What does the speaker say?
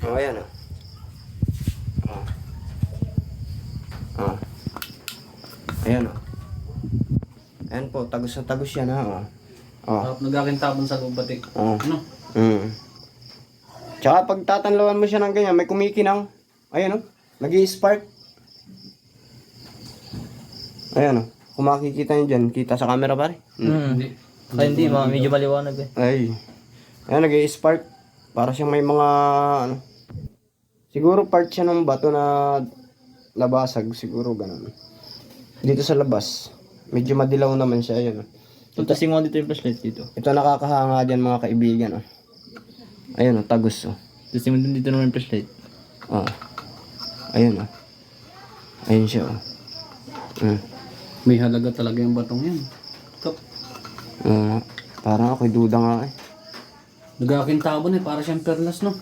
Oh, ayan oh. Oh. Oh. Ayan oh. Ayan po, tagos na tagos yan ha. Oh. Oh. Harap nagkakintabon sa gubatik. Oh. Ano? Tsaka pag tatanlawan mo siya ng ganyan, may kumikinang. Ayan oh. Nag-i-spark. Ayan oh. Kung makikita nyo dyan, kita sa camera pare. Hindi. Ay, hindi, medyo maliwanag eh. Ay. Ayan, nag-i-spark. Para siyang may mga, ano. Siguro part siya ng bato na nabasag. Siguro ganun. Dito sa labas. Medyo madilaw naman siya. Ayan. Tasing mo dito yung flashlight dito. Ito nakakahanga dyan mga kaibigan. Oh. Ayan, oh, tagos. Oh. Tasing mo dito naman yung flashlight. Oh. Ayan. Oh. Ayan siya. Oh. May halaga talaga yung batong yan. Ito. Parang ako'y duda nga eh. Nagkakintabon para siyang perlas, no?